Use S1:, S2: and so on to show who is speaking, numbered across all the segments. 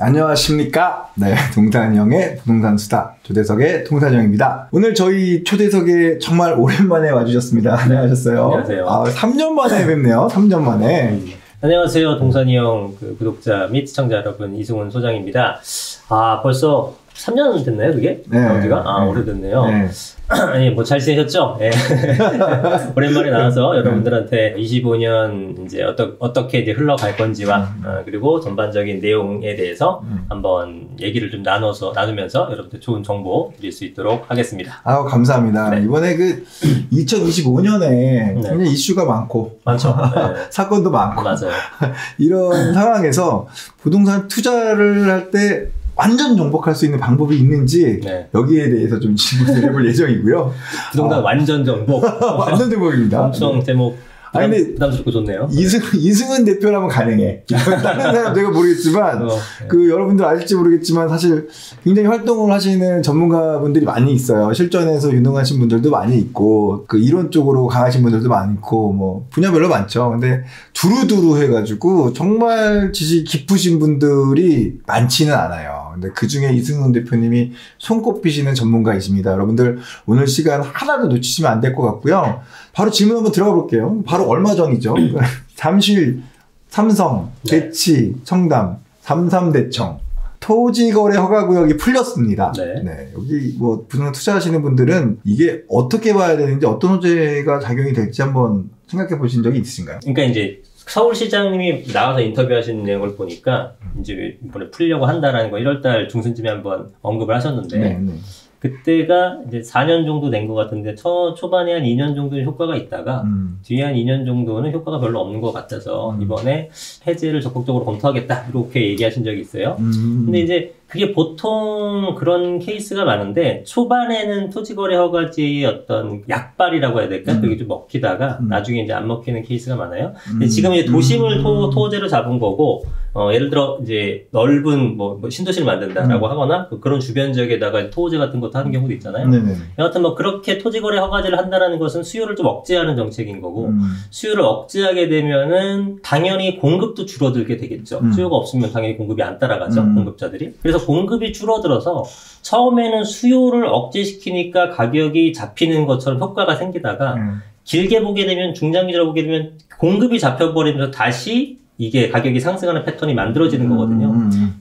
S1: 안녕하십니까. 네, 동산형의 부동산 수다 조대석의 동산형입니다. 오늘 저희 초대석에 정말 오랜만에 와주셨습니다. 안녕하셨어요.
S2: 안녕하세요.
S1: 3년 만에 뵙네요. 3년 만에.
S2: 안녕하세요. 동산이 형 구독자 및 시청자 여러분, 이승훈 소장입니다. 벌써 3년 됐나요, 그게?
S1: 네.
S2: 어디가?
S1: 네.
S2: 오래됐네요.
S1: 네.
S2: 아니, 뭐 잘 지내셨죠? 네. 오랜만에 나와서 여러분들한테 25년 이제 어떻게 이제 흘러갈 건지와 그리고 전반적인 내용에 대해서 한번 얘기를 좀 나누면서 여러분들 좋은 정보 드릴 수 있도록 하겠습니다.
S1: 감사합니다.
S2: 네.
S1: 이번에 2025년에 굉장히 이슈가 많고
S2: 많죠. 네.
S1: 사건도 많고
S2: 맞아요.
S1: 이런 상황에서 부동산 투자를 할 때 완전 정복할 수 있는 방법이 있는지 여기에 대해서 좀 질문을 해볼 예정이고요.
S2: 부동산 완전 정복.
S1: 완전 정복입니다.
S2: 엄청 제목 부담스럽고 좋네요.
S1: 이승훈 대표라면 가능해. 다른 사람 내가 모르겠지만 여러분들 아실지 모르겠지만 사실 굉장히 활동을 하시는 전문가분들이 많이 있어요. 실전에서 유능하신 분들도 많이 있고 이론 쪽으로 강하신 분들도 많이 있고 뭐 분야별로 많죠. 근데 두루두루 해가지고 정말 지식이 깊으신 분들이 많지는 않아요. 근데 그중에 이승훈 대표님이 손꼽히시는 전문가이십니다. 여러분들 오늘 시간 하나도 놓치시면 안 될 것 같고요. 바로 질문 한번 들어가 볼게요. 바로 얼마 전이죠. 잠실, 삼성, 대치, 청담, 삼삼대청 토지거래 허가구역이 풀렸습니다. 네. 여기 뭐 부동산 투자하시는 분들은 이게 어떻게 봐야 되는지 어떤 호재가 작용이 될지 한번 생각해 보신 적이 있으신가요?
S2: 그러니까 이제 서울시장님이 나와서 인터뷰하신 내용을 보니까 이제 이번에 풀려고 한다라는 거 1월달 중순쯤에 한번 언급을 하셨는데 그때가 이제 4년 정도 된 것 같은데 초반에 한 2년 정도는 효과가 있다가 뒤에 한 2년 정도는 효과가 별로 없는 것 같아서 이번에 해제를 적극적으로 검토하겠다 이렇게 얘기하신 적이 있어요. 근데 이제 그게 보통 그런 케이스가 많은데 초반에는 토지거래 허가제의 어떤 약발이라고 해야 될까? 그게 좀 먹히다가 나중에 이제 안 먹히는 케이스가 많아요. 근데 지금 이제 도심을 토지로 잡은 거고 예를 들어 이제 넓은 뭐 신도시를 만든다라고 하거나 그런 주변 지역에다가 토지 같은 것도 하는 경우도 있잖아요. 여하튼 뭐 그렇게 토지거래 허가제를 한다라는 것은 수요를 좀 억제하는 정책인 거고 수요를 억제하게 되면은 당연히 공급도 줄어들게 되겠죠. 수요가 없으면 당연히 공급이 안 따라가죠. 공급자들이. 그래서 공급이 줄어들어서 처음에는 수요를 억제시키니까 가격이 잡히는 것처럼 효과가 생기다가 길게 보게 되면 중장기적으로 보게 되면 공급이 잡혀버리면서 다시 이게 가격이 상승하는 패턴이 만들어지는 거거든요.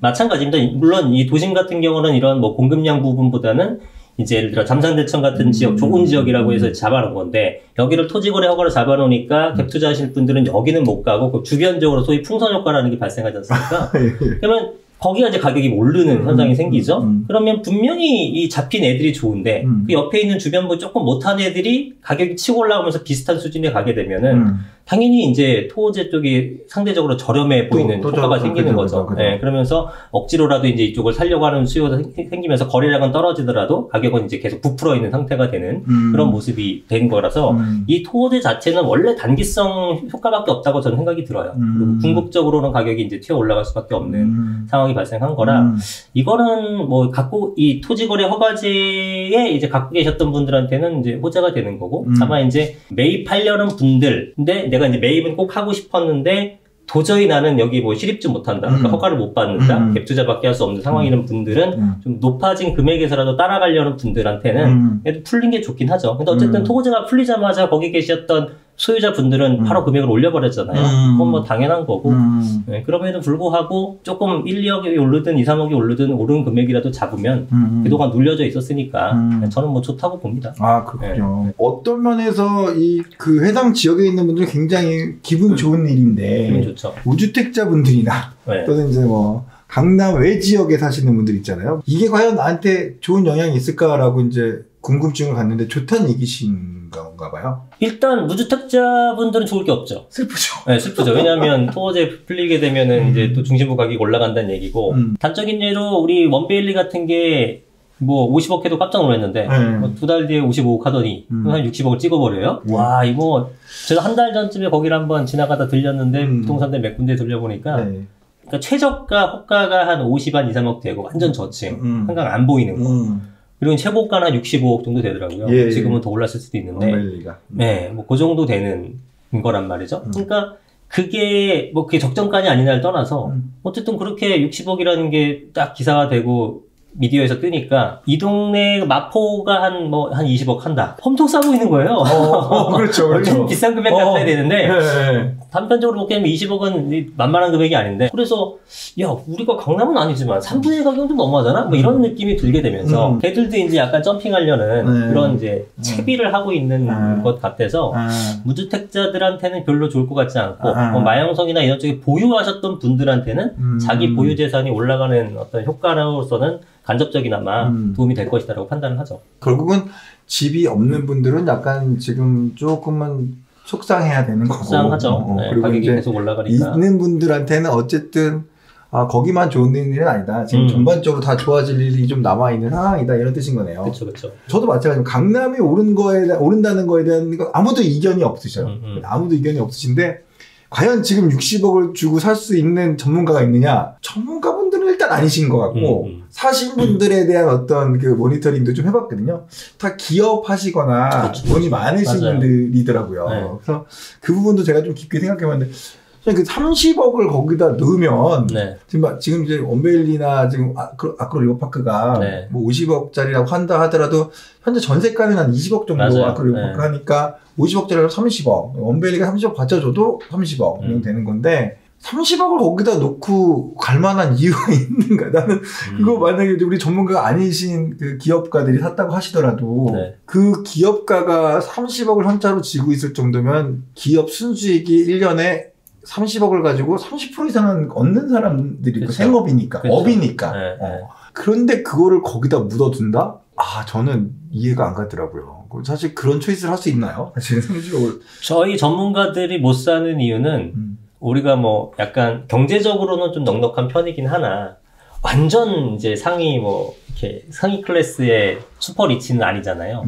S2: 마찬가지입니다. 물론 이 도심 같은 경우는 이런 뭐 공급량 부분보다는 이제 예를 들어 잠산대청 같은 지역, 좋은 지역이라고 해서 잡아놓은 건데 여기를 토지거래 허가를 잡아놓으니까 갭 투자하실 분들은 여기는 못 가고 그 주변적으로 소위 풍선 효과라는 게 발생하지 않습니까? 그러면 거기가 이제 가격이 오르는 현상이 생기죠. 그러면 분명히 이 잡힌 애들이 좋은데 그 옆에 있는 주변 뭐 조금 못한 애들이 가격이 치고 올라오면서 비슷한 수준에 가게 되면은 당연히 이제 토호제 쪽이 상대적으로 저렴해 보이는 효과가 생기는 거죠. 네, 그러면서 억지로라도 이제 이쪽을 살려고 하는 수요가 생기면서 거래량은 떨어지더라도 가격은 이제 계속 부풀어 있는 상태가 되는 그런 모습이 된 거라서 이 토호제 자체는 원래 단기성 효과밖에 없다고 저는 생각이 들어요. 그리고 궁극적으로는 가격이 이제 튀어 올라갈 수밖에 없는 상황이 발생한 거라 이거는 뭐 이 토지거래 허가제에 이제 갖고 계셨던 분들한테는 이제 호재가 되는 거고 다만 이제 매입하려는 분들 근데 내가 이제 매입은 꼭 하고 싶었는데 도저히 나는 여기 뭐 실입지 못한다. 그러니까 허가를 못 받는다. 갭 투자밖에 할 수 없는 상황이는 분들은 좀 높아진 금액에서라도 따라가려는 분들한테는 그래도 풀린 게 좋긴 하죠. 근데 어쨌든 토지가 풀리자마자 거기 계셨던 소유자분들은 바로 금액을 올려버렸잖아요. 그건 뭐 당연한 거고. 네, 그럼에도 불구하고 조금 1, 2억이 오르든 2, 3억이 오르든 오른 금액이라도 잡으면 그동안 눌려져 있었으니까 저는 뭐 좋다고 봅니다.
S1: 그렇군요. 네. 어떤 면에서 그 해당 지역에 있는 분들은 굉장히 기분 좋은 일인데
S2: 기분 좋죠.
S1: 무주택자분들이나 또는 이제 뭐 강남 외 지역에 사시는 분들 있잖아요. 이게 과연 나한테 좋은 영향이 있을까라고 이제 궁금증을 갖는데 좋다는 얘기신가 봐요.
S2: 일단 무주택자분들은 좋을 게 없죠.
S1: 슬프죠.
S2: 네, 슬프죠. 왜냐하면 토호제 풀리게 되면은 이제 또 중심부 가격이 올라간다는 얘기고 단적인 예로 우리 원베일리 같은 게 뭐 50억 해도 깜짝 놀랐는데 뭐 2달 뒤에 55억 하더니 한 60억을 찍어버려요. 와 이거 제가 한 달 전쯤에 거기를 한번 지나가다 들렸는데 부동산들 몇 군데 돌려보니까 그러니까 최저가 호가가 한 50, 한 2, 3억 되고 완전 저층 한강 안 보이는 거. 그리고 최고가는 한 65억 정도 되더라고요. 지금은 더 올랐을 수도 있는데 네, 뭐 그 정도 되는 거란 말이죠. 그러니까 그게 뭐 그게 적정가냐 아니냐를 떠나서 어쨌든 그렇게 60억이라는 게 딱 기사가 되고 미디어에서 뜨니까 이 동네 마포가 한 20억 한다. 엄청 싸 보이는 거예요.
S1: 그렇죠.
S2: 좀 비싼 금액 같아야 되는데 단편적으로 보게 되면 20억은 만만한 금액이 아닌데 그래서 야 우리가 강남은 아니지만 3분의 1 가격은 좀 너무하잖아? 뭐 이런 느낌이 들게 되면서 걔들도 이제 약간 점핑하려는 그런 이제 채비를 하고 있는 것 같아서 무주택자들한테는 별로 좋을 것 같지 않고 뭐 마영성이나 이런 쪽에 보유하셨던 분들한테는 자기 보유 재산이 올라가는 어떤 효과로서는 간접적이나마 도움이 될 것이다라고 판단을 하죠.
S1: 결국은 집이 없는 분들은 약간 지금 조금은 속상해야 되는 거고.
S2: 속상하죠.
S1: 그리고
S2: 가격이 계속 올라가니까.
S1: 있는 분들한테는 어쨌든 거기만 좋은 일은 아니다. 지금 전반적으로 다 좋아질 일이 좀 남아있는 상황이다. 이런 뜻인 거네요.
S2: 그렇죠.
S1: 저도 마찬가지로 강남이 오른다는 거에 대한 거 아무도 이견이 없으셔요. 아무도 이견이 없으신데 과연 지금 60억을 주고 살 수 있는 전문가가 있느냐? 전문가분들은 일단 아니신 것 같고 사신 분들에 대한 어떤 그 모니터링도 좀 해봤거든요. 다 기업하시거나 돈이 많으신
S2: 맞아요.
S1: 분들이더라고요.
S2: 네.
S1: 그래서 그 부분도 제가 좀 깊게 생각해봤는데 그 30억을 거기다 넣으면 지금 이제 원베일리나 지금 아크로 리버파크가 뭐 50억짜리라고 한다 하더라도 현재 전세가는 한 20억 정도 아크로 리버파크 하니까 50억짜리로 30억 원베일리가 30억 받쳐줘도 30억 되는 건데 30억을 거기다 놓고 갈 만한 이유가 있는가? 나는 그거 만약에 우리 전문가가 아니신 그 기업가들이 샀다고 하시더라도 그 기업가가 30억을 현짜로 쥐고 있을 정도면 기업 순수익이 1년에 30억을 가지고 30% 이상은 얻는 사람들이 있고 생업이니까, 업이니까. 그런데 그거를 거기다 묻어둔다? 저는 이해가 안 가더라고요. 사실 그런 초이스를 할 수 있나요? 사실 30억을.
S2: 저희 전문가들이 못 사는 이유는 우리가 뭐 약간 경제적으로는 좀 넉넉한 편이긴 하나 완전 이제 이렇게 상위 클래스의 슈퍼 리치는 아니잖아요.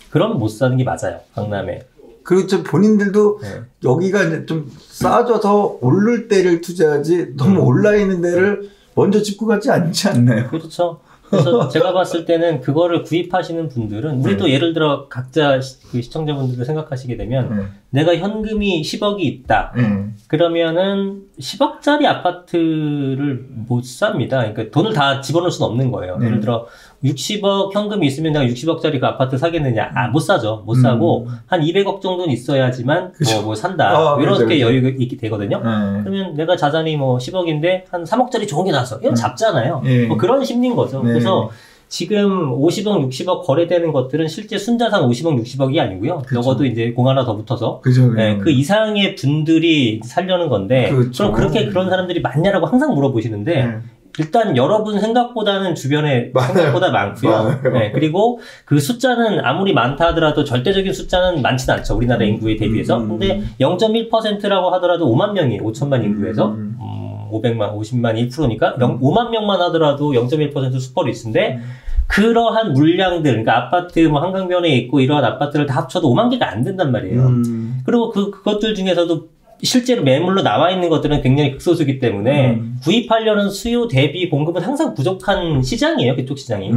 S2: 그럼 못 사는 게 맞아요. 강남에.
S1: 그리고 좀 본인들도 여기가 이제 좀 싸져서 오를 때를 투자하지 너무 올라 있는 데를 먼저 짚고 가지 않지 않나요?
S2: 그렇죠. 그래서 제가 봤을 때는 그거를 구입하시는 분들은 우리도 예를 들어 각자 그 시청자분들도 생각하시게 되면 내가 현금이 10억이 있다. 그러면은 10억짜리 아파트를 못 삽니다. 그러니까 돈을 다 집어넣을 수는 없는 거예요. 예를 들어 60억 현금이 있으면 내가 60억짜리 그 아파트 사겠느냐? 못 사죠. 못 사고 한 200억 정도는 있어야지만 뭐 산다. 이렇게 여유가 있게 되거든요. 그러면 내가 자산이 뭐 10억인데 한 3억짜리 좋은 게 나왔어. 이건 잡잖아요. 뭐 그런 심리인 거죠. 그래서 지금 50억, 60억 거래되는 것들은 실제 순자산 50억, 60억이 아니고요. 적어도 이제 공 하나 더 붙어서 그 이상의 분들이 살려는 건데 그럼 그렇게 그런 사람들이 많냐라고 항상 물어보시는데 일단 여러분 생각보다는 주변에 생각보다 많고요. 그리고 그 숫자는 아무리 많다 하더라도 절대적인 숫자는 많지는 않죠. 우리나라 인구에 대비해서. 근데 0.1%라고 하더라도 5만 명이에요. 5천만 인구에서. 50만 1%니까 5만 명만 하더라도 0.1% 슈퍼리스인데 그러한 물량들, 그러니까 아파트 뭐 한강변에 있고 이러한 아파트를 다 합쳐도 5만 개가 안 된단 말이에요. 그리고 그것들 중에서도 실제로 매물로 나와 있는 것들은 굉장히 극소수이기 때문에 구입하려는 수요 대비 공급은 항상 부족한 시장이에요. 그쪽 시장이.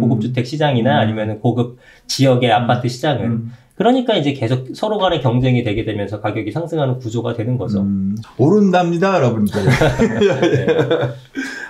S2: 고급 주택 시장이나 아니면 고급 지역의 아파트 시장은. 그러니까 이제 계속 서로 간의 경쟁이 되게 되면서 가격이 상승하는 구조가 되는 거죠.
S1: 오른답니다, 여러분들.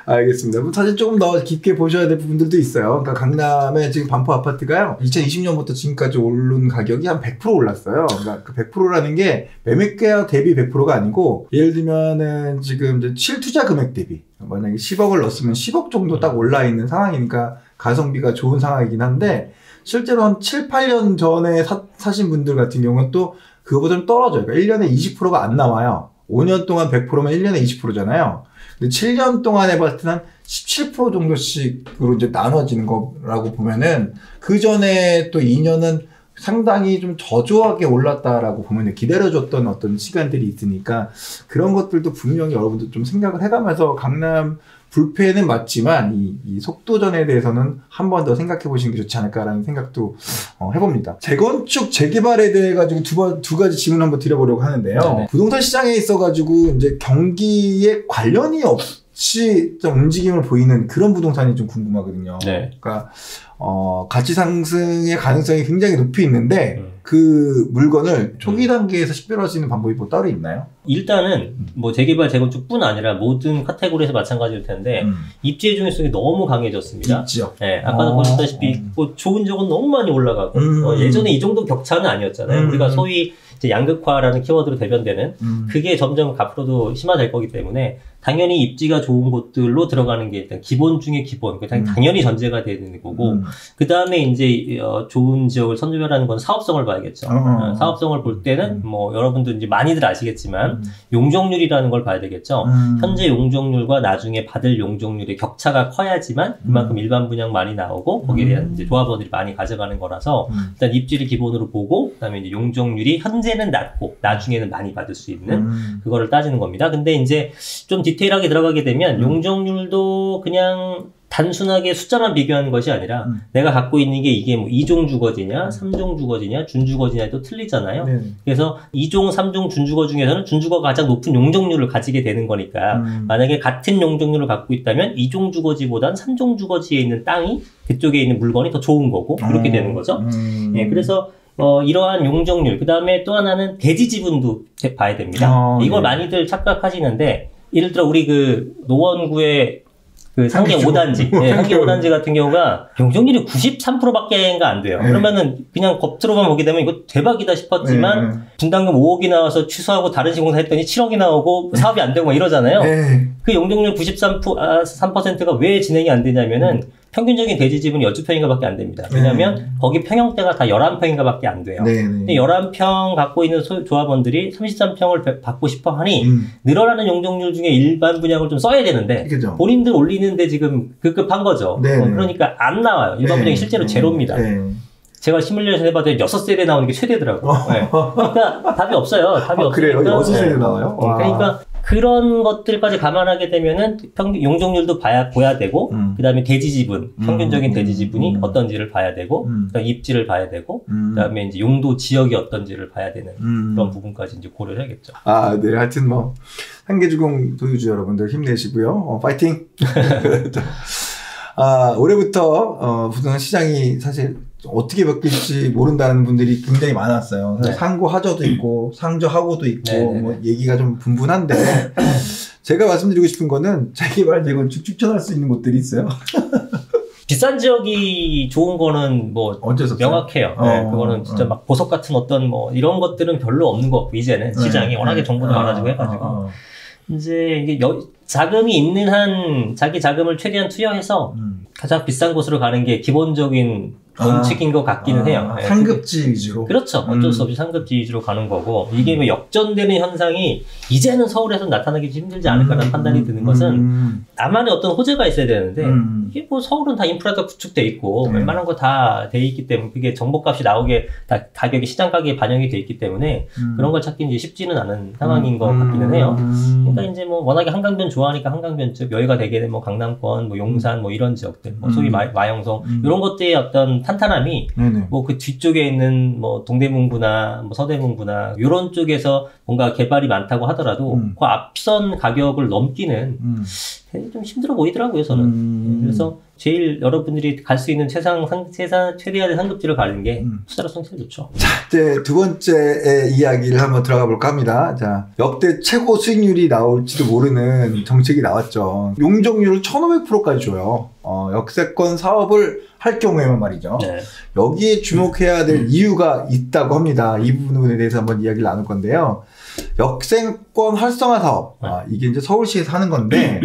S1: 알겠습니다. 사실 조금 더 깊게 보셔야 될 부분들도 있어요. 그러니까 강남의 지금 반포 아파트가요. 2020년부터 지금까지 오른 가격이 한 100% 올랐어요. 그러니까 그 100%라는 게 매매가 대비 100%가 아니고 예를 들면은 지금 이제 실투자 금액 대비 만약에 10억을 넣었으면 10억 정도 딱 올라 있는 상황이니까 가성비가 좋은 상황이긴 한데 실제로 한 7, 8년 전에 사신 분들 같은 경우는 또 그거보다 좀 떨어져요. 그러니까 1년에 20%가 안 나와요. 5년 동안 100%면 1년에 20%잖아요. 근데 7년 동안에 봤을 때는 한 17% 정도씩으로 이제 나눠지는 거라고 보면은 그 전에 또 2년은 상당히 좀 저조하게 올랐다라고 보면 기다려줬던 어떤 시간들이 있으니까 그런 것들도 분명히 여러분들 좀 생각을 해가면서 강남 불패는 맞지만 이 속도전에 대해서는 한 번 더 생각해 보시는 게 좋지 않을까라는 생각도 해봅니다. 재건축, 재개발에 대해 가지고 두 가지 질문 한번 드려보려고 하는데요. 부동산 시장에 있어 가지고 이제 경기에 관련이 같이 좀 움직임을 보이는 그런 부동산이 좀 궁금하거든요.
S2: 네.
S1: 그러니까 가치 상승의 가능성이 굉장히 높이 있는데 그 물건을 초기 단계에서 식별할 수 있는 방법이 뭐 따로 있나요?
S2: 일단은 뭐 재개발, 재건축뿐 아니라 모든 카테고리에서 마찬가지일 텐데 입지의 중요성이 너무 강해졌습니다.
S1: 있죠.
S2: 네, 아까도 보셨다시피 뭐 좋은 적은 너무 많이 올라가고 예전에 이 정도 격차는 아니었잖아요. 우리가 소위 이제 양극화라는 키워드로 대변되는 그게 점점 앞으로도 심화될 거기 때문에 당연히 입지가 좋은 곳들로 들어가는 게 일단 기본 중에 기본, 당연히 전제가 되는 거고 그 다음에 이제 좋은 지역을 선별하는 건 사업성을 봐야겠죠. 사업성을 볼 때는 뭐 여러분도 이제 많이들 아시겠지만 용적률이라는 걸 봐야 되겠죠. 현재 용적률과 나중에 받을 용적률의 격차가 커야지만 그만큼 일반 분양 많이 나오고 거기에 대한 이제 조합원들이 많이 가져가는 거라서 일단 입지를 기본으로 보고 그다음에 이제 용적률이 현재는 낮고 나중에는 많이 받을 수 있는 그거를 따지는 겁니다. 근데 이제 좀 디테일하게 들어가게 되면 용적률도 그냥 단순하게 숫자만 비교하는 것이 아니라 내가 갖고 있는 게 이게 뭐 2종 주거지냐 3종 주거지냐 준주거지냐도 틀리잖아요. 네. 그래서 2종 3종 준주거 중에서는 준주거가 가장 높은 용적률을 가지게 되는 거니까 만약에 같은 용적률을 갖고 있다면 2종 주거지보단 3종 주거지에 있는 땅이 그쪽에 있는 물건이 더 좋은 거고 그렇게 되는 거죠. 네, 그래서 이러한 용적률, 그 다음에 또 하나는 대지 지분도 봐야 됩니다. 이걸 많이들 착각하시는데 예를 들어 우리 그 노원구의 그 상계 5단지, 네, 상계 5단지 같은 경우가 용적률이 93%밖에가 안 돼요. 그러면은 그냥 겉으로만 보게 되면 이거 대박이다 싶었지만 분담금 5억이 나와서 취소하고 다른 시공사 했더니 7억이 나오고 사업이 안 되고 막 이러잖아요. 그 용적률 93%가 왜 진행이 안 되냐면은 평균적인 대지 지분이 12평인가 밖에 안 됩니다. 왜냐면 거기 평형대가 다 11평인가 밖에 안 돼요. 근데 11평 갖고 있는 조합원들이 33평을 받고 싶어 하니 늘어나는 용적률 중에 일반 분양을 좀 써야 되는데 그죠. 본인들 올리는데 지금 급급한 거죠. 그러니까 안 나와요. 일반 분양이 실제로 제로입니다. 제가 시뮬레이션 해봤더니 6세대 나오는 게 최대더라고요. 그러니까 답이 없어요. 답이 없으니까.
S1: 그래요? 6세대 나와요?
S2: 그러니까 그런 것들까지 감안하게 되면은 용적률도 보야 되고 그 다음에 대지 지분, 평균적인 대지 지분이 어떤지를 봐야 되고 그다음에 입지를 봐야 되고 그 다음에 이제 용도 지역이 어떤지를 봐야 되는 그런 부분까지 이제 고려를 해야겠죠.
S1: 아, 네. 하여튼 뭐 상계주공 소유주 여러분들 힘내시고요. 파이팅! 올해부터 부동산 시장이 사실 어떻게 바뀔지 모른다는 분들이 굉장히 많았어요. 상고 하저도 있고 상저 하고도 있고 뭐 얘기가 좀 분분한데 제가 말씀드리고 싶은 거는 재개발 재건축 추천할 수 있는 곳들이 있어요.
S2: 비싼 지역이 좋은 거는 뭐 명확해요. 그거는 진짜 막 보석 같은 어떤 뭐 이런 것들은 별로 없는 것 같고 이제는 시장이 워낙에 정보도 많아지고 해가지고 이제 이게 자금이 있는 한 자기 자금을 최대한 투여해서 가장 비싼 곳으로 가는 게 기본적인 원칙인 것 같기는 해요.
S1: 상급지 위주로.
S2: 그렇죠. 어쩔 수 없이 상급지 위주로 가는 거고 이게 뭐 역전되는 현상이 이제는 서울에서 나타나기 힘들지 않을까라는 판단이 드는 것은 나만의 어떤 호재가 있어야 되는데 이게 뭐 서울은 다 인프라가 구축돼 있고 웬만한 거 다 돼 있기 때문에 그게 정보값이 나오게 다 가격이 시장 가격에 반영이 돼 있기 때문에 그런 걸 찾기 이제 쉽지는 않은 상황인 것 같기는 해요. 그러니까 이제 뭐 워낙에 한강변 좋아하니까 한강변 쪽 여기가 되게 뭐 강남권, 뭐 용산 뭐 이런 지역들, 뭐 소위 마영성 이런 것들의 어떤 탄탄함이 뭐 그 뒤쪽에 있는 뭐 동대문구나 뭐 서대문구나 이런 쪽에서 뭔가 개발이 많다고 하더라도 그 앞선 가격을 넘기는 좀 힘들어 보이더라고요, 저는. 그래서 제일 여러분들이 갈 수 있는 최대한의 상급지를 가는 게 투자로서는 제일 좋죠.
S1: 자, 이제 두 번째 이야기를 한번 들어가 볼까 합니다. 자, 역대 최고 수익률이 나올지도 모르는 정책이 나왔죠. 용적률을 1500%까지 줘요. 역세권 사업을 할 경우에만 말이죠. 여기에 주목해야 될 이유가 있다고 합니다. 이 부분에 대해서 한번 이야기를 나눌 건데요. 역세권 활성화 사업. 이게 이제 서울시에서 하는 건데,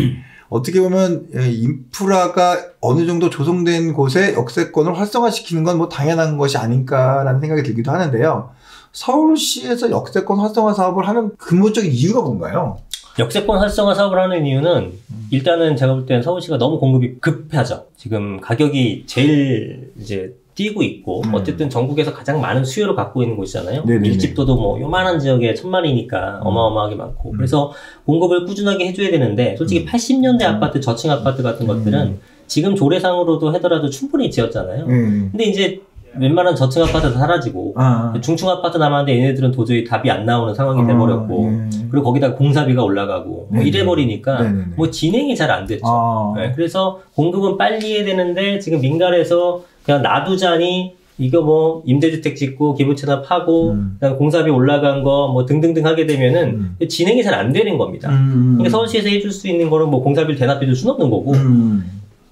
S1: 어떻게 보면 인프라가 어느 정도 조성된 곳에 역세권을 활성화시키는 건 뭐 당연한 것이 아닐까라는 생각이 들기도 하는데요. 서울시에서 역세권 활성화 사업을 하는 근본적인 이유가 뭔가요?
S2: 역세권 활성화 사업을 하는 이유는 일단은 제가 볼 때는 서울시가 너무 공급이 급하죠. 지금 가격이 제일 이제 뛰고 있고 어쨌든 전국에서 가장 많은 수요를 갖고 있는 곳이잖아요. 밀집도도 뭐 요만한 지역에 1000만이니까 어마어마하게 많고 그래서 공급을 꾸준하게 해줘야 되는데 솔직히 80년대 아파트, 저층 아파트 같은 것들은 지금 조례상으로도 하더라도 충분히 지었잖아요. 근데 이제 웬만한 저층 아파트도 사라지고 중층 아파트 남았는데 얘네들은 도저히 답이 안 나오는 상황이 돼버렸고 그리고 거기다 공사비가 올라가고 뭐 이래버리니까 뭐 진행이 잘 안 됐죠. 네, 그래서 공급은 빨리 해야 되는데 지금 민간에서 그냥 놔두자니 이거 뭐 임대주택 짓고 기부채납하고 그다음에 공사비 올라간 거 뭐 등등등 하게 되면은 진행이 잘 안 되는 겁니다. 그러니까 서울시에서 해줄 수 있는 거는 뭐 공사비를 대납해 줄 수는 없는 거고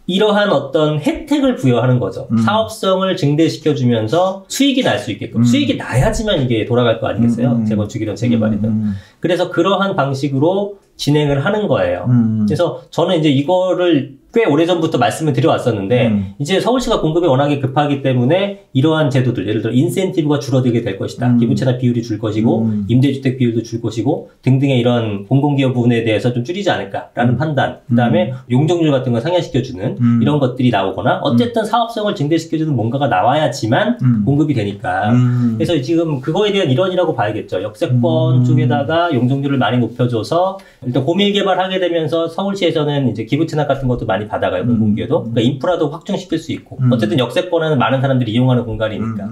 S2: 이러한 어떤 혜택을 부여하는 거죠. 사업성을 증대시켜주면서 수익이 날 수 있게끔. 수익이 나야지만 이게 돌아갈 거 아니겠어요? 재건축이든 재개발이든. 그래서 그러한 방식으로 진행을 하는 거예요. 그래서 저는 이제 이거를 꽤 오래전부터 말씀을 드려왔었는데 이제 서울시가 공급이 워낙에 급하기 때문에 이러한 제도들 예를 들어 인센티브가 줄어들게 될 것이다. 기부채납 비율이 줄 것이고 임대주택 비율도 줄 것이고 등등의 이런 공공기업 부분에 대해서 좀 줄이지 않을까라는 판단 그다음에 용적률 같은 걸 상향시켜주는 이런 것들이 나오거나 어쨌든 사업성을 증대시켜주는 뭔가가 나와야지만 공급이 되니까 그래서 지금 그거에 대한 일환이라고 봐야겠죠. 역세권 쪽에다가 용적률을 많이 높여줘서 일단 고밀개발하게 되면서 서울시에서는 이제 기부채납 같은 것도 많이 받아가요. 공공기업도. 그러니까 인프라도 확충시킬 수 있고 어쨌든 역세권은 많은 사람들이 이용하는 공간이니까.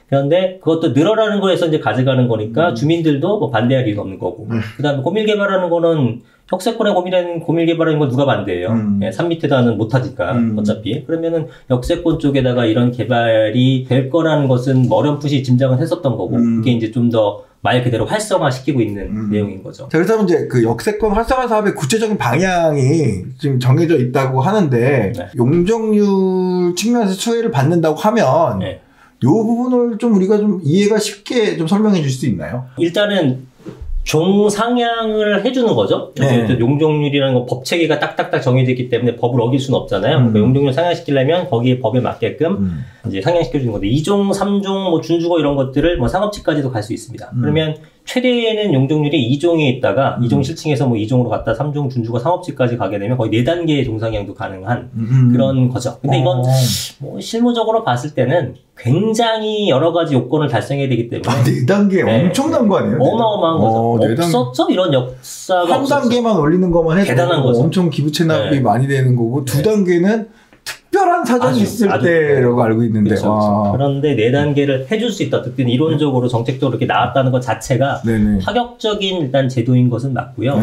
S2: 그런데 그것도 늘어나는 거에서 이제 가져가는 거니까 주민들도 뭐 반대할 이유가 없는 거고. 그다음에 고밀개발하는 거는 역세권에 고밀개발하는 건 누가 반대해요? 예, 산 밑에다는 못하니까 어차피. 그러면은 역세권 쪽에다가 이런 개발이 될 거라는 것은 어렴풋이 짐작은 했었던 거고 그게 이제 좀 더 말 그대로 활성화시키고 있는 내용인 거죠.
S1: 자, 그래서 이제 그 역세권 활성화 사업의 구체적인 방향이 지금 정해져 있다고 하는데 용적률 측면에서 수혜를 받는다고 하면 이 부분을 좀 우리가 좀 이해가 쉽게 좀 설명해 줄 수 있나요?
S2: 일단은 종상향을 해주는 거죠. 용적률이라는 건 법 체계가 딱딱딱 정해져 있기 때문에 법을 어길 수는 없잖아요. 그러니까 용적률 상향시키려면 거기에 법에 맞게끔 이제 상향시켜주는 건데 2종, 3종, 뭐 준주거 이런 것들을 뭐 상업지까지도 갈 수 있습니다. 그러면 최대는 용적률이 2종에 있다가 2종 실층에서 뭐 2종으로 갔다 3종 준주거 상업지까지 가게 되면 거의 4단계의 종상향도 가능한 그런 거죠. 근데 이건 뭐 실무적으로 봤을 때는 굉장히 여러 가지 요건을 달성해야 되기 때문에
S1: 4단계 엄청난 거 아니에요?
S2: 어마어마한 거죠. 없었죠? 이런 역사가
S1: 한 단계만 올리는 것만 해도
S2: 대단한 거죠.
S1: 엄청 기부채납이 많이 되는 거고 2단계는 특별한 사정이 있을 때라고 알고 있는데
S2: 그렇죠. 그런데 4단계를 해줄 수 있다. 어쨌든 이론적으로 정책적으로 이렇게 나왔다는 것 자체가 파격적인 일단 제도인 것은 맞고요.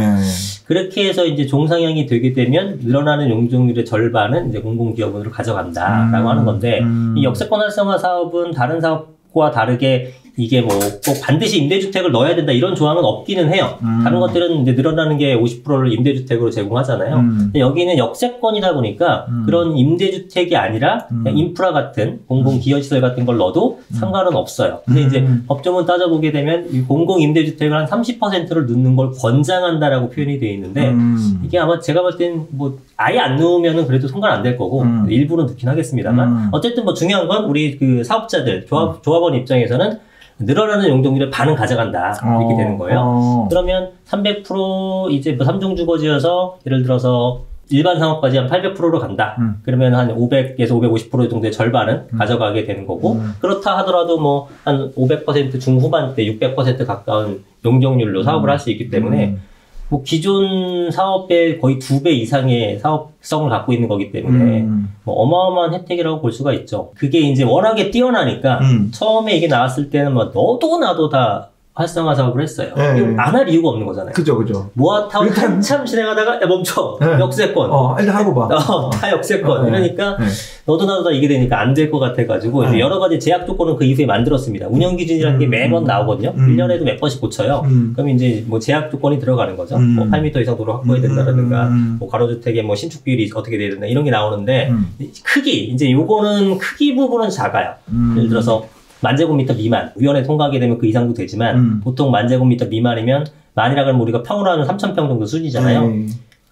S2: 그렇게 해서 이제 종상향이 되게 되면 늘어나는 용적률의 절반은 이제 공공기업으로 가져간다라고 하는 건데 이 역세권 활성화 사업은 다른 사업과 다르게 이게 뭐 꼭 반드시 임대주택을 넣어야 된다 이런 조항은 없기는 해요. 다른 것들은 이제 늘어나는 게 50%를 임대주택으로 제공하잖아요. 근데 여기는 역세권이다 보니까 그런 임대주택이 아니라 그냥 인프라 같은 공공기여시설 같은 걸 넣어도 상관은 없어요. 근데 이제 법조문 따져보게 되면 이 공공임대주택을 한 30%를 넣는 걸 권장한다라고 표현이 되어 있는데 이게 아마 제가 볼 땐 뭐 아예 안 넣으면은 그래도 상관 안 될 거고 일부는 넣긴 하겠습니다만 어쨌든 뭐 중요한 건 우리 그 사업자들 조합원 입장에서는 늘어나는 용적률의 반은 가져간다 이렇게 되는 거예요. 그러면 300% 이제 뭐 3종 주거지여서 예를 들어서 일반 상업까지 한 800%로 간다. 그러면 한 500에서 550% 정도의 절반은 가져가게 되는 거고 그렇다 하더라도 뭐 한 500% 중후반대 600% 가까운 용적률로 사업을 할 수 있기 때문에 뭐 기존 사업의 거의 2배 이상의 사업성을 갖고 있는 거기 때문에 뭐 어마어마한 혜택이라고 볼 수가 있죠. 그게 이제 워낙에 뛰어나니까 처음에 이게 나왔을 때는 뭐 너도 나도 다 활성화 사업을 했어요. 안 할 이유가 없는 거잖아요.
S1: 그죠.
S2: 모아타운 한참 진행하다가 야 멈춰. 역세권.
S1: 일단 하고 봐.
S2: 다 역세권. 이러니까 너도 나도 다 이게 되니까 안 될 것 같아가지고 이제 여러 가지 제약 조건을 그 이후에 만들었습니다. 운영 기준이라는 게 매번 나오거든요. 1년에도 몇 번씩 고쳐요. 그럼 이제 뭐 제약 조건이 들어가는 거죠. 뭐 8m 이상 도로 확보해야 된다라든가 뭐 가로주택의 뭐 신축 비율이 어떻게 돼야 된다 이런 게 나오는데 크기 이제 요거는 크기 부분은 작아요. 예를 들어서 10,000제곱미터 미만, 위원회 통과하게 되면 그 이상도 되지만 보통 10,000제곱미터 미만이면 만이라 그러면 우리가 평으로 하면 3,000평 정도 수준이잖아요.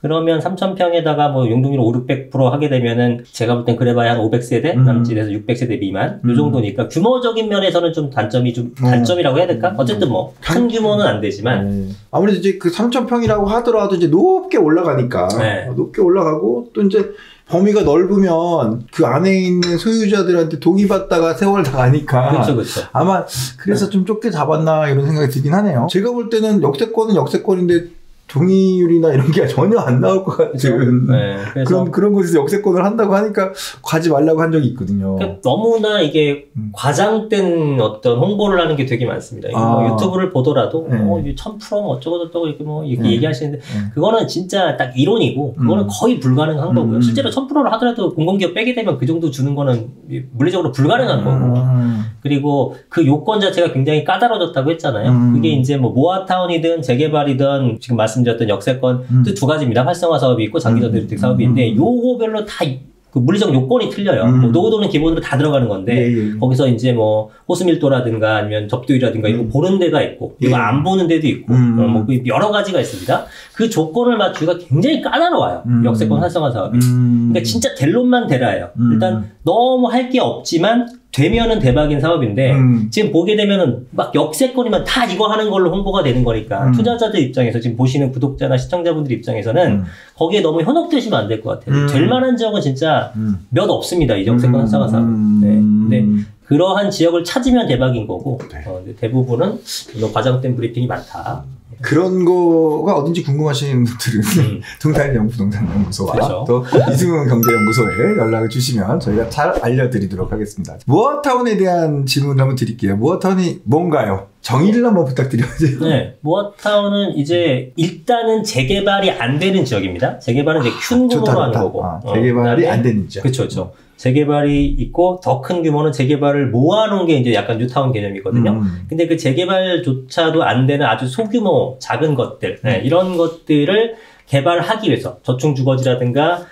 S2: 그러면 3,000평에다가 뭐 용적률 500% 하게 되면은 제가 볼 땐 그래봐야 한 500세대 남짓에서 600세대 미만 요 정도니까 규모적인 면에서는 좀 단점이라고 해야 될까? 어쨌든 뭐 큰 규모는 안 되지만
S1: 아무래도 이제 그 3,000평이라고 하더라도 이제 높게 올라가니까 높게 올라가고 또 이제 범위가 넓으면 그 안에 있는 소유자들한테 동의받다가 세월 다 가니까
S2: 그렇죠.
S1: 아마 그래서 좀 좁게 잡았나 이런 생각이 들긴 하네요. 제가 볼 때는 역세권은 역세권인데 동의율이나 이런 게 전혀 안 나올 것 같은
S2: 네,
S1: 그런 곳에서 역세권을 한다고 하니까 가지 말라고 한 적이 있거든요.
S2: 그러니까 너무나 이게 과장된 어떤 홍보를 하는 게 되게 많습니다. 뭐 유튜브를 보더라도 1000%뭐 어쩌고저쩌고 이렇게 뭐 이렇게 얘기하시는데 그거는 진짜 딱 이론이고 그거는 거의 불가능한 거고요. 실제로 1000%를 하더라도 공공기업 빼게 되면 그 정도 주는 거는 물리적으로 불가능한 거고 그리고 그 요건 자체가 굉장히 까다로워졌다고 했잖아요. 그게 이제 뭐 모아타운이든 재개발이든 지금 말씀드렸던 역세권 두 가지입니다. 활성화 사업이 있고 장기전대주택 사업이 있는데 요거별로 다 그 물리적 요건이 틀려요. 뭐 노후도는 기본으로 다 들어가는 건데 거기서 이제 뭐 호수밀도라든가 아니면 접두율이라든가 이런 거 보는 데가 있고 이거 안 보는 데도 있고 뭐 여러 가지가 있습니다. 그 조건을 맞추기가 굉장히 까다로워요. 역세권 활성화 사업이. 그러니까 진짜 될 놈만 되라예요. 일단 너무 할 게 없지만 되면은 대박인 사업인데 지금 보게 되면은 막 역세권이면 다 이거 하는 걸로 홍보가 되는 거니까 투자자들 입장에서 지금 보시는 구독자나 시청자분들 입장에서는 거기에 너무 현혹되시면 안 될 것 같아요. 될 만한 지역은 진짜 몇 없습니다. 이 역세권 활성화 사업. 네. 근데 그러한 지역을 찾으면 대박인 거고 대부분은 과장된 브리핑이 많다.
S1: 그런 거가 어딘지 궁금하신 분들은 동탄연구 부동산연구소와 그렇죠. 또 이승훈 경제연구소에 연락을 주시면 저희가 잘 알려드리도록 하겠습니다. 모아타운에 대한 질문을 한번 드릴게요. 모아타운이 뭔가요? 정의를 한번 부탁드려야죠.
S2: 네, 모아타운은 이제 일단은 재개발이 안 되는 지역입니다. 재개발은 이제 큰 규모로 하는 거고.
S1: 재개발이 안 되는 지역.
S2: 그렇죠, 그렇죠. 재개발이 있고 더 큰 규모는 재개발을 모아놓은 게 이제 약간 뉴타운 개념이거든요. 근데 그 재개발조차도 안 되는 아주 소규모 작은 것들 이런 것들을 개발하기 위해서 저층주거지라든가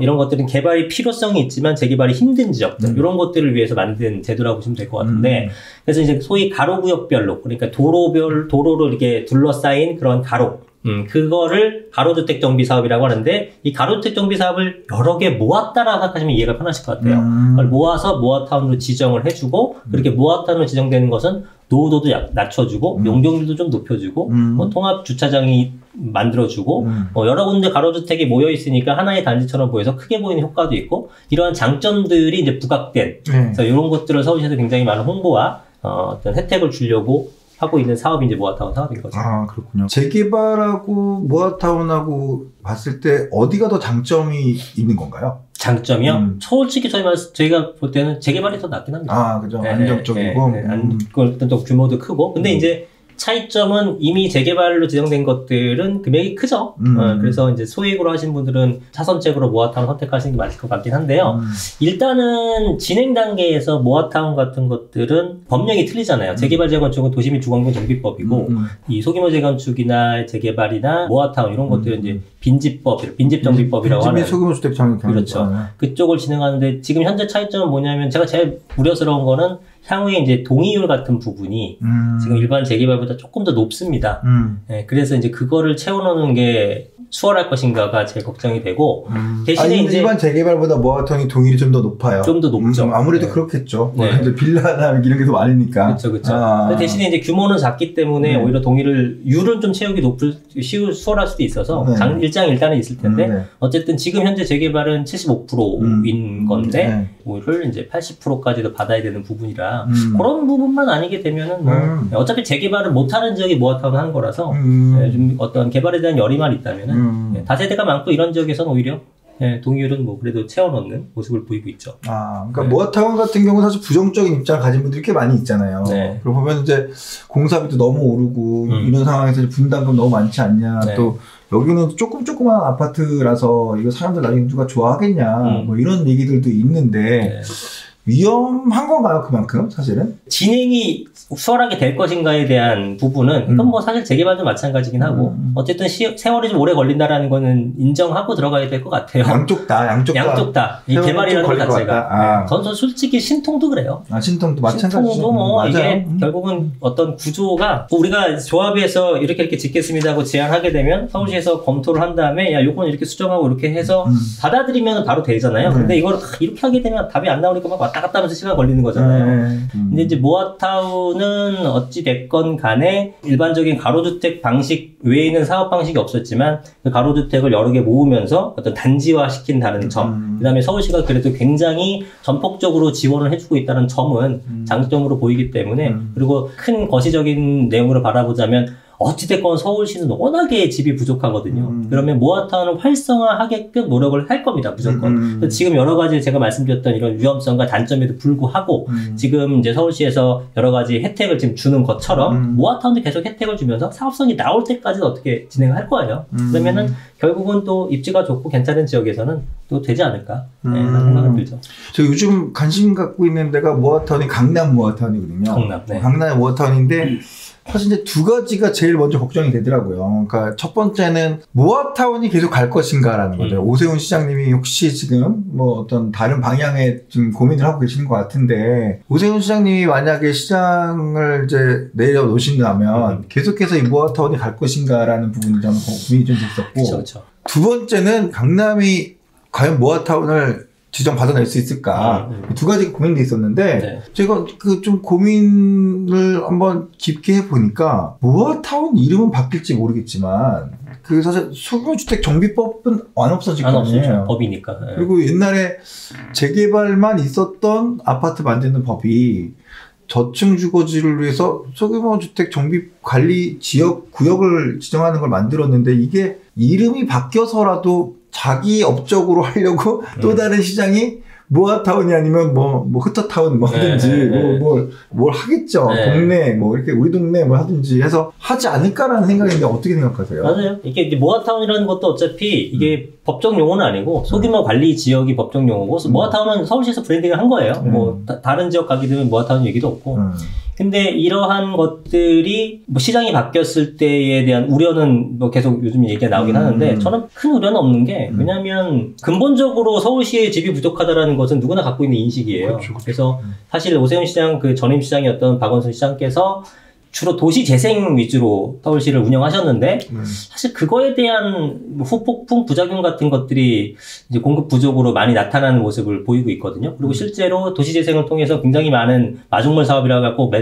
S2: 이런 것들은 개발이 필요성이 있지만 재개발이 힘든 지역들 이런 것들을 위해서 만든 제도라고 보시면 될 것 같은데 그래서 이제 소위 가로구역별로 그러니까 도로로 이렇게 둘러싸인 그런 가로 그거를 가로주택 정비 사업이라고 하는데 이 가로주택 정비 사업을 여러 개 모았다라고 생각하시면 이해가 편하실 것 같아요. 그걸 모아서 모아타운으로 지정을 해주고 그렇게 모아타운으로 지정되는 것은 노후도도 낮춰주고 용적률도 좀 높여주고 뭐 통합 주차장이 만들어주고 여러 군데 가로주택이 모여 있으니까 하나의 단지처럼 보여서 크게 보이는 효과도 있고 이러한 장점들이 이제 부각된 그래서 이런 것들을 서울시에서 굉장히 많은 홍보와 어떤 혜택을 주려고 하고 있는 사업이 이제 모아타운 사업인 거죠.
S1: 아, 그렇군요. 재개발하고 모아타운하고 봤을 때 어디가 더 장점이 있는 건가요?
S2: 장점이요? 솔직히 저희가 볼 때는 재개발이 더 낫긴 합니다.
S1: 아, 그죠. 안정적이고.
S2: 일단 또 규모도 크고. 근데 이제 차이점은 이미 재개발로 지정된 것들은 금액이 크죠. 그래서 이제 소액으로 하신 분들은 차선책으로 모아타운 선택하시는 게 맞을 것 같긴 한데요. 일단은 진행 단계에서 모아타운 같은 것들은 법령이 틀리잖아요. 재개발 재건축은 도시 및 주거환경 정비법이고 이 소규모 재건축이나 재개발이나 모아타운 이런 것들은 이제 빈집정비법이라고 하는.
S1: 빈집 소규모 주택 장려
S2: 그렇죠. 그쪽을 진행하는데 지금 현재 차이점은 뭐냐면 제가 제일 우려스러운 거는 향후에 이제 동의율 같은 부분이 지금 일반 재개발보다 조금 더 높습니다. 네, 그래서 이제 그거를 채워넣는 게 수월할 것인가가 제일 걱정이 되고 대신에 이제
S1: 일반 재개발보다 모아타운이 동의율이 좀 더 높아요.
S2: 좀 더 높죠.
S1: 아무래도
S2: 네.
S1: 그렇겠죠. 네. 빌라나 이런 게 더 많으니까.
S2: 그렇죠, 그렇죠. 대신에 이제 규모는 작기 때문에 오히려 율은 좀 채우기 수월할 수도 있어서 일장일단은 있을 텐데 어쨌든 지금 현재 재개발은 75%인 건데 오히려 이제 80%까지도 받아야 되는 부분이라 그런 부분만 아니게 되면은 뭐 어차피 재개발을 못하는 지역이 모아타운 하는 거라서 좀 어떤 개발에 대한 열의만 있다면은 다세대가 많고 이런 지역에서는 오히려 동의율은 뭐 그래도 채워넣는 모습을 보이고 있죠.
S1: 아, 그러니까 모아타운 같은 경우는 사실 부정적인 입장을 가진 분들이 꽤 많이 있잖아요. 그러고 보면 이제 공사비도 너무 오르고 이런 상황에서 분담금 너무 많지 않냐. 또 여기는 조그만 아파트라서 이거 사람들 나중에 누가 좋아하겠냐. 뭐 이런 얘기들도 있는데 위험한 건가요, 그만큼 사실은?
S2: 진행이 수월하게 될 것인가에 대한 부분은 이건 뭐 사실 재개발도 마찬가지긴 하고 어쨌든 세월이 좀 오래 걸린다라는 거는 인정하고 들어가야 될 것 같아요.
S1: 양쪽 다.
S2: 이 개발이라는 것 자체가. 저는 솔직히 신통도 그래요.
S1: 신통도 마찬가지죠.
S2: 신통도 뭐 이게 결국은 어떤 구조가 우리가 조합에서 이렇게 짓겠습니다 하고 제안하게 되면 서울시에서 검토를 한 다음에 야 요건 이렇게 수정하고 이렇게 해서 받아들이면 바로 되잖아요. 근데 이걸 이렇게 하게 되면 답이 안 나오니까 막 왔다 갔다 하면서 시간 걸리는 거잖아요. 근데 이제 모아타운은 어찌 됐건 간에 일반적인 가로주택 방식 외에는 사업 방식이 없었지만 그 가로주택을 여러 개 모으면서 어떤 단지화 시킨다는 점, 그 다음에 서울시가 그래도 굉장히 전폭적으로 지원을 해주고 있다는 점은 장점으로 보이기 때문에 그리고 큰 거시적인 내용으로 바라보자면 어찌됐건 서울시는 워낙에 집이 부족하거든요. 그러면 모아타운을 활성화하게끔 노력을 할 겁니다. 무조건. 지금 여러 가지 제가 말씀드렸던 이런 위험성과 단점에도 불구하고 지금 이제 서울시에서 여러 가지 혜택을 지금 주는 것처럼 모아타운도 계속 혜택을 주면서 사업성이 나올 때까지는 어떻게 진행을 할 거예요. 그러면은 결국은 또 입지가 좋고 괜찮은 지역에서는 또 되지 않을까 라는 생각이 들죠.
S1: 저 요즘 관심 갖고 있는 데가 모아타운이 강남 모아타운이거든요.
S2: 강남, 네.
S1: 강남 모아타운인데 사실 이제 두 가지가 제일 먼저 걱정이 되더라고요. 그러니까 첫 번째는 모아타운이 계속 갈 것인가라는 거죠. 오세훈 시장님이 혹시 지금 뭐 어떤 다른 방향에 좀 고민을 하고 계시는 것 같은데, 오세훈 시장님이 만약에 시장을 이제 내려놓으신다면 계속해서 이 모아타운이 갈 것인가라는 부분이 저는 고민이 좀 됐었고,
S2: 그쵸.
S1: 두 번째는 강남이 과연 모아타운을 지정 받아낼 수 있을까? 두 가지가 고민돼 있었는데,
S2: 네.
S1: 제가 그 좀 고민을 한번 깊게 해보니까, 모아타운 이름은 바뀔지 모르겠지만, 그 사실 소규모주택 정비법은 안 없어질 거 아니에요.
S2: 법이니까. 네.
S1: 그리고 옛날에 재개발만 있었던 아파트 만드는 법이 저층 주거지를 위해서 소규모주택 정비 관리 지역, 구역을 지정하는 걸 만들었는데, 이게 이름이 바뀌어서라도 자기 업적으로 하려고 또 다른 시장이 모아타운이 아니면 뭐 흐터타운 뭐 하든지 뭘 하겠죠.
S2: 네.
S1: 동네 뭐 이렇게 우리 동네 뭐 하든지 해서 하지 않을까라는 생각인데 어떻게 생각하세요?
S2: 맞아요. 이게 이제 모아타운이라는 것도 어차피 이게 법적 용어는 아니고 소규모 관리 지역이 법적 용어고, 모아타운은 서울시에서 브랜딩을 한 거예요. 뭐 다른 지역 가게 되면 모아타운 얘기도 없고. 근데 이러한 것들이 뭐 시장이 바뀌었을 때에 대한 우려는 뭐 계속 요즘 얘기가 나오긴 하는데, 저는 큰 우려는 없는 게, 왜냐하면 근본적으로 서울시의 집이 부족하다라는 것은 누구나 갖고 있는 인식이에요. 그렇죠. 그래서 사실 오세훈 시장, 그 전임 시장이었던 박원순 시장께서 주로 도시 재생 위주로 서울시를 운영하셨는데, 사실 그거에 대한 후폭풍 부작용 같은 것들이 이제 공급 부족으로 많이 나타나는 모습을 보이고 있거든요. 그리고 실제로 도시 재생을 통해서 굉장히 많은 마중물 사업이라고 갖고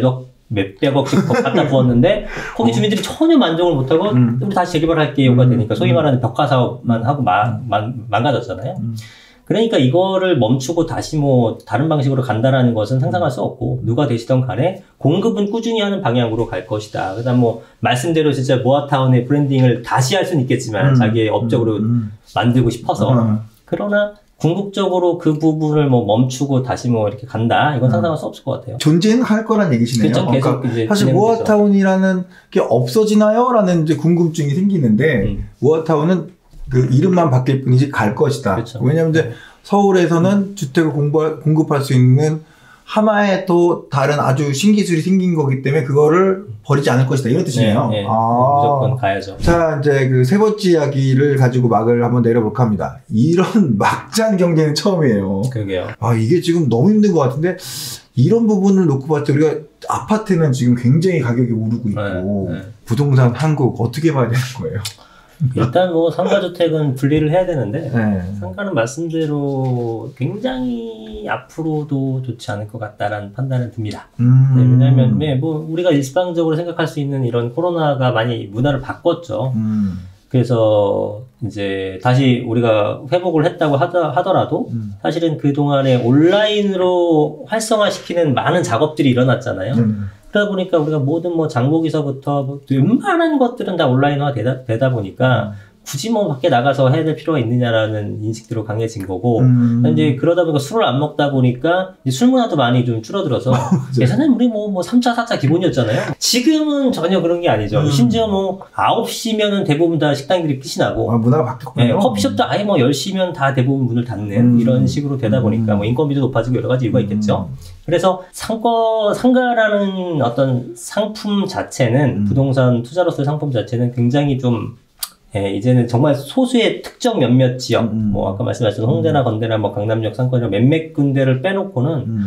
S2: 몇백억씩 갖다 부었는데, 거기 주민들이 전혀 만족을 못하고 우리 다시 재개발할게요가 되니까 소위 말하는 벽화 사업만 하고 망가졌잖아요. 그러니까 이거를 멈추고 다시 뭐 다른 방식으로 간다라는 것은 상상할 수 없고, 누가 되시던 간에 공급은 꾸준히 하는 방향으로 갈 것이다. 그다음 뭐 말씀대로 진짜 모아타운의 브랜딩을 다시 할 수는 있겠지만 자기의 업적으로 만들고 싶어서, 그러나 궁극적으로 그 부분을 뭐 멈추고 다시 뭐 이렇게 간다, 이건 상상할 수 없을 것 같아요.
S1: 존재는 할 거란 얘기시네요.
S2: 그렇죠. 계속
S1: 그러니까 사실 모아타운이라는 게 없어지나요? 라는 이제 궁금증이 생기는데, 모아타운은 그 이름만 바뀔 뿐이지 갈 것이다.
S2: 그렇죠.
S1: 왜냐하면 이제 서울에서는 주택을 공급할 수 있는 하나의 또 다른 아주 신기술이 생긴 거기 때문에 그거를 버리지 않을 것이다, 이런 뜻이네요.
S2: 네, 무조건 가야죠.
S1: 자, 이제 그 세 번째 이야기를 가지고 막을 한번 내려볼까 합니다. 이런 막장 경쟁은 처음이에요.
S2: 그러게요.
S1: 이게 지금 너무 힘든 것 같은데, 이런 부분을 놓고 봤을 때 우리가 아파트는 지금 굉장히 가격이 오르고 있고, 부동산 한국 어떻게 봐야 되는 거예요?
S2: 일단 뭐 상가주택은 분리를 해야 되는데, 상가는 말씀대로 굉장히 앞으로도 좋지 않을 것 같다라는 판단은 듭니다. 왜냐하면 뭐 우리가 일상적으로 생각할 수 있는 이런 코로나가 많이 문화를 바꿨죠. 그래서 이제 다시 우리가 회복을 했다고 하더라도 사실은 그동안에 온라인으로 활성화시키는 많은 작업들이 일어났잖아요. 그러다 보니까 우리가 모든 뭐 장보기서부터 웬만한 것들은 다 온라인화 되다 보니까 굳이 뭐 밖에 나가서 해야 될 필요가 있느냐라는 인식대로 강해진 거고, 이제 그러다 보니까 술을 안 먹다 보니까 이제 술 문화도 많이 좀 줄어들어서 예전에는 우리 뭐 3차, 4차 기본이었잖아요. 지금은 전혀 그런 게 아니죠. 심지어 뭐 9시면은 대부분 다 식당들이 끝이 나고,
S1: 문화가 바뀌었군요.
S2: 네, 커피숍도 아예 뭐 10시면 다 대부분 문을 닫는 이런 식으로 되다 보니까 뭐 인건비도 높아지고 여러 가지 이유가 있겠죠. 그래서 상가라는 어떤 상품 자체는, 부동산 투자로서의 상품 자체는 굉장히 좀, 이제는 정말 소수의 특정 몇몇 지역, 뭐 아까 말씀하신 홍대나 건대나 뭐 강남역 상권이나 몇몇 군데를 빼놓고는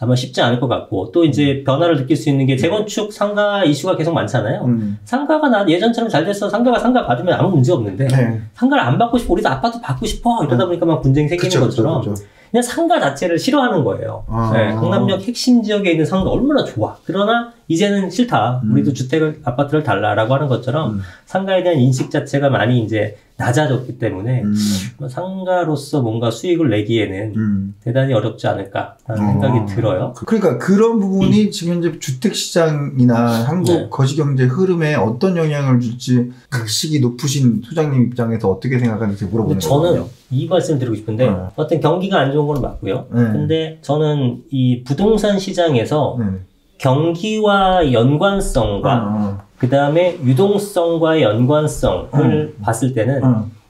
S2: 아마 쉽지 않을 것 같고, 또 이제 변화를 느낄 수 있는 게 재건축 상가 이슈가 계속 많잖아요. 상가가 예전처럼 잘 됐어, 상가 받으면 아무 문제 없는데, 상가를 안 받고 싶어, 우리도 아파트 받고 싶어, 이러다 보니까 막 분쟁이 생기는 것처럼 그냥 상가 자체를 싫어하는 거예요. 강남역 핵심 지역에 있는 상가 얼마나 좋아. 그러나 이제는 싫다. 우리도 주택을, 아파트를 달라라고 하는 것처럼 상가에 대한 인식 자체가 많이 이제 낮아졌기 때문에 상가로서 뭔가 수익을 내기에는 대단히 어렵지 않을까라는 생각이 들어요.
S1: 그러니까 그런 부분이 지금 현재 주택시장이나 한국 거시경제 흐름에 어떤 영향을 줄지 각식이 높으신 소장님 입장에서 어떻게 생각하는지 물어보는 거예요.
S2: 저는 이 말씀 드리고 싶은데 어떤 경기가 안 좋은 건 맞고요. 근데 저는 이 부동산 시장에서 경기와 연관성과 그 다음에 유동성과의 연관성을 봤을 때는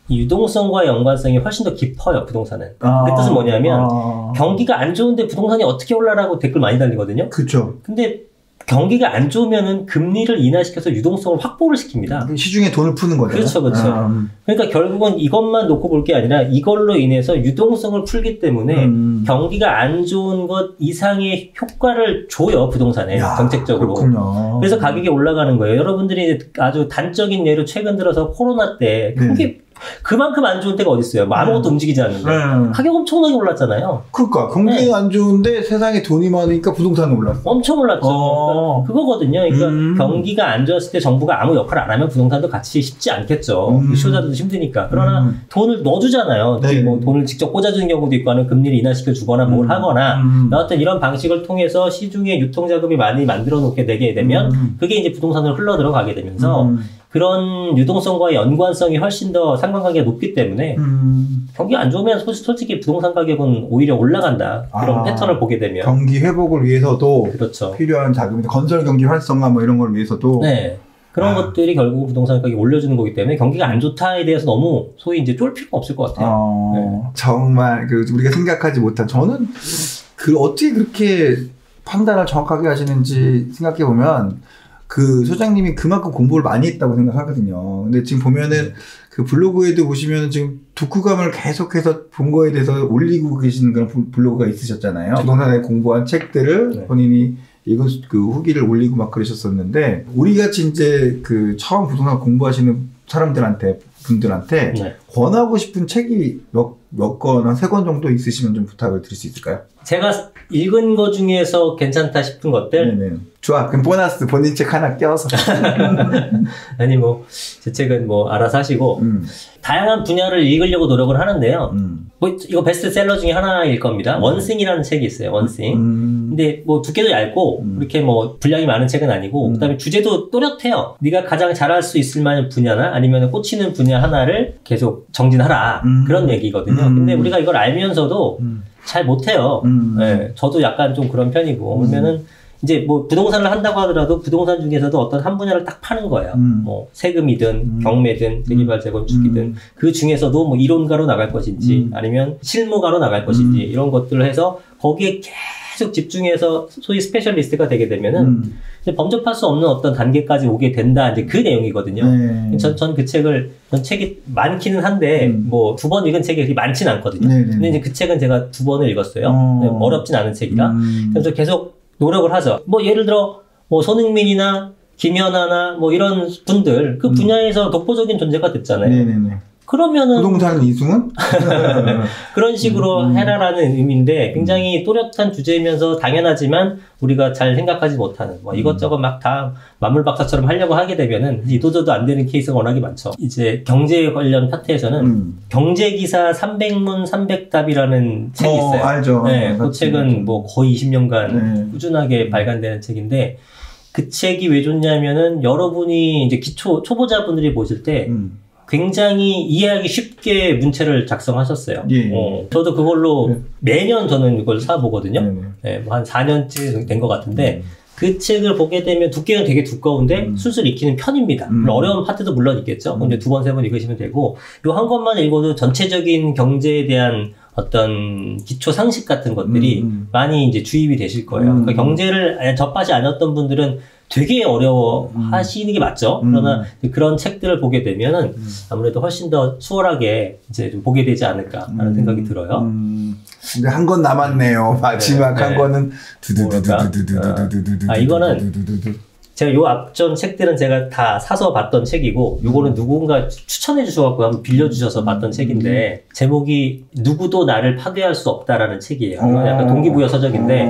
S2: 이 유동성과의 연관성이 훨씬 더 깊어요, 부동산은. 그 뜻은 뭐냐면 경기가 안 좋은데 부동산이 어떻게 올라라고 댓글 많이 달리거든요.
S1: 그렇죠.
S2: 근데 경기가 안 좋으면은 금리를 인하시켜서 유동성을 확보를 시킵니다.
S1: 시중에 돈을 푸는 거죠.
S2: 그렇죠, 그렇죠. 그러니까 결국은 이것만 놓고 볼 게 아니라 이걸로 인해서 유동성을 풀기 때문에 경기가 안 좋은 것 이상의 효과를 줘요, 부동산에. 정책적으로.
S1: 그렇군요.
S2: 그래서 가격이 올라가는 거예요. 여러분들이 아주 단적인 예로 최근 들어서 코로나 때 그게 그만큼 안 좋은 때가 어디 있어요? 뭐 아무것도 움직이지 않는데 가격 엄청나게 올랐잖아요.
S1: 그러니까 경기가 안 좋은데 세상에 돈이 많으니까 부동산은 올랐어.
S2: 엄청 올랐죠. 그거거든요. 그러니까 경기가 안 좋았을 때 정부가 아무 역할을 안 하면 부동산도 같이 쉽지 않겠죠. 수요자들도 힘드니까. 그러나 돈을 넣어주잖아요. 뭐 돈을 직접 꽂아주는 경우도 있고 아니면 금리를 인하시켜 주거나 뭘 하거나 여하튼 이런 방식을 통해서 시중에 유통자금이 많이 만들어 놓게 되게 되면 그게 이제 부동산으로 흘러 들어가게 되면서 그런 유동성과의 연관성이 훨씬 더 상관관계가 높기 때문에 경기가 안 좋으면 솔직히 부동산 가격은 오히려 올라간다. 그런 패턴을 보게 되면.
S1: 경기 회복을 위해서도
S2: 그렇죠.
S1: 필요한 자금인데 건설 경기 활성화 뭐 이런 걸 위해서도
S2: 네. 그런 것들이 결국 부동산 가격이 올려주는 거기 때문에 경기가 안 좋다에 대해서 너무 소위 이제 쫄 필요가 없을 것 같아요.
S1: 네. 정말 우리가 생각하지 못한 저는 어떻게 그렇게 판단을 정확하게 하시는지 생각해 보면 소장님이 그만큼 공부를 많이 했다고 생각하거든요. 근데 지금 보면은 그 블로그에도 보시면은 지금 독후감을 계속해서 본 거에 대해서 올리고 계시는 그런 블로그가 있으셨잖아요. 부동산에 공부한 책들을 본인이 읽은 후기를 올리고 막 그러셨었는데, 우리 같이 이제 처음 부동산 공부하시는 분들한테 권하고 싶은 책이 몇 권, 한 3권 정도 있으시면 좀 부탁을 드릴 수 있을까요?
S2: 제가 읽은 거 중에서 괜찮다 싶은 것들?
S1: 네네. 좋아. 그럼 보너스 본인 책 하나 껴서.
S2: 아니, 제 책은 알아서 하시고, 다양한 분야를 읽으려고 노력을 하는데요. 이거 베스트셀러 중에 하나일 겁니다. 원싱이라는 책이 있어요, 원싱. 근데 두께도 얇고, 그렇게 분량이 많은 책은 아니고, 그 다음에 주제도 또렷해요. 네가 가장 잘할 수 있을 만한 분야나 아니면 꽂히는 분야 하나를 계속 정진하라. 그런 얘기거든요. 근데 우리가 이걸 알면서도 잘 못해요. 네, 저도 약간 좀 그런 편이고. 그러면은, 이제 부동산을 한다고 하더라도 부동산 중에서도 어떤 한 분야를 딱 파는 거예요. 세금이든 경매든 재개발 재건축이든 그 중에서도 이론가로 나갈 것인지 아니면 실무가로 나갈 것인지 이런 것들을 해서 거기에 계속 집중해서 소위 스페셜리스트가 되게 되면은 이제 범접할 수 없는 어떤 단계까지 오게 된다. 이제 그 내용이거든요. 전 책이 많기는 한데 2번 읽은 책이 그렇게 많지는 않거든요. 근데 이제 그 책은 제가 2번을 읽었어요. 어렵진 않은 책이라. 그래서 계속 노력을 하죠. 예를 들어, 손흥민이나 김연아나 이런 분들, 그 분야에서 독보적인 존재가 됐잖아요.
S1: 네네네.
S2: 그러면은.
S1: 부동산 이승은?
S2: 그런 식으로 해라라는 의미인데, 굉장히 또렷한 주제이면서 당연하지만, 우리가 잘 생각하지 못하는, 이것저것 막 다 만물박사처럼 하려고 하게 되면은, 이도저도 안 되는 케이스가 워낙에 많죠. 이제 경제 관련 파트에서는, 경제기사 300문 300답이라는 책이 있어요.
S1: 알죠.
S2: 네, 그 책은 거의 20년간 꾸준하게 발간되는 책인데, 그 책이 왜 좋냐면은, 여러분이 이제 초보자분들이 보실 때, 굉장히 이해하기 쉽게 문체를 작성하셨어요. 저도 그걸로 매년 저는 이걸 사보거든요. 한 4년째 된 것 같은데 그 책을 보게 되면 두께는 되게 두꺼운데 술술 익히는 편입니다. 어려운 파트도 물론 있겠죠. 근데 2번, 3번 읽으시면 되고 요 한 권만 읽어도 전체적인 경제에 대한 어떤 기초 상식 같은 것들이 많이 이제 주입이 되실 거예요. 그러니까 경제를 접하지 않았던 분들은 되게 어려워 하시는 게 맞죠. 그러나 그런 책들을 보게 되면은 아무래도 훨씬 더 수월하게 이제 좀 보게 되지 않을까라는 생각이 들어요.
S1: 근데 한 권 남았네요. 마지막 한 권은
S2: 이거는 제가 요 앞전 책들은 제가 다 사서 봤던 책이고 요거는 누군가 추천해 주셔갖고 한번 빌려주셔서 봤던 책인데 제목이 누구도 나를 파괴할 수 없다라는 책이에요. 약간 동기부여 서적인데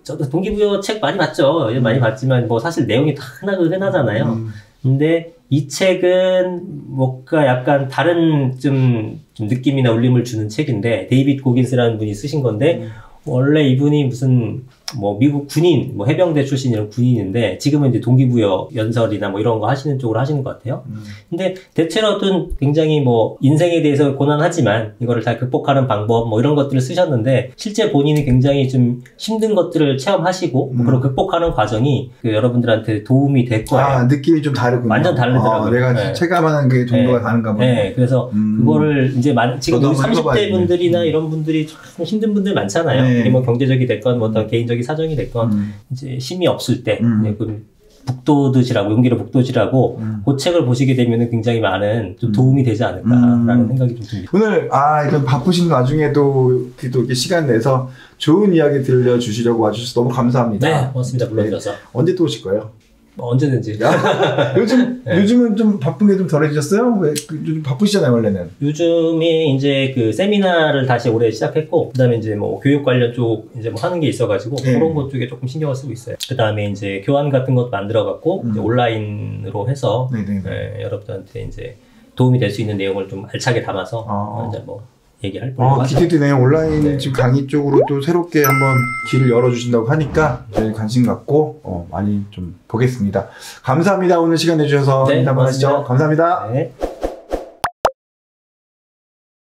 S2: 저도 동기부여 책 많이 봤죠. 많이 봤지만 사실 내용이 다 흔하잖아요. 근데 이 책은 뭔가 약간 다른 좀 느낌이나 울림을 주는 책인데, 데이빗 고긴스라는 분이 쓰신 건데, 원래 이분이 무슨 뭐 미국 군인, 뭐 해병대 출신이랑 군인인데 지금은 이제 동기부여 연설이나 뭐 이런 거 하시는 쪽으로 하시는 것 같아요. 근데 대체로는 굉장히 뭐 인생에 대해서 고난하지만 이거를 다 극복하는 방법 뭐 이런 것들을 쓰셨는데 실제 본인이 굉장히 좀 힘든 것들을 체험하시고 뭐 그런 극복하는 과정이 그 여러분들한테 도움이 될 거예요.
S1: 아, 느낌이 좀 다르군요.
S2: 완전 다르더라고요.
S1: 내가
S2: 네.
S1: 체감하는 게 정도가 다른가 보네.
S2: 네, 그래서 그거를 이제 지금 30대 분들이나 이런 분들이 참 힘든 분들 많잖아요.
S1: 네.
S2: 이게 뭐 경제적이 됐건 뭐 어떤 개인적인 사정이 됐건 이제 힘이 없을 때 그 북돋으시라고 용기를 북돋으시라고 그 책을 보시게 되면 굉장히 많은 좀 도움이 되지 않을까라는 생각이 좀 듭니다.
S1: 오늘 이런 바쁘신 와중에도 이렇게 시간 내서 좋은 이야기 들려주시려고 와주셔서 너무 감사합니다.
S2: 네, 고맙습니다. 불러주셔서.
S1: 네. 언제 또 오실 거예요?
S2: 언제든지.
S1: 요즘은 좀 바쁜 게 좀 덜해지셨어요? 왜 요즘 바쁘시잖아요, 원래는.
S2: 요즘에 이제 그 세미나를 다시 올해 시작했고, 그 다음에 이제 뭐 교육 관련 쪽 이제 뭐 하는 게 있어가지고, 그런 것 쪽에 조금 신경을 쓰고 있어요. 그 다음에 이제 교환 같은 것도 만들어갖고, 이제 온라인으로 해서, 여러분들한테 이제 도움이 될 수 있는 내용을 좀 알차게 담아서, 이제 뭐, 얘기할 거예요.
S1: 기대되네요. 온라인 지금 강의 쪽으로 또 새롭게 한번 길을 열어주신다고 하니까 저희 관심 갖고 많이 좀 보겠습니다. 감사합니다. 오늘 시간 내주셔서 인사 한번 하시죠. 감사합니다.
S2: 네.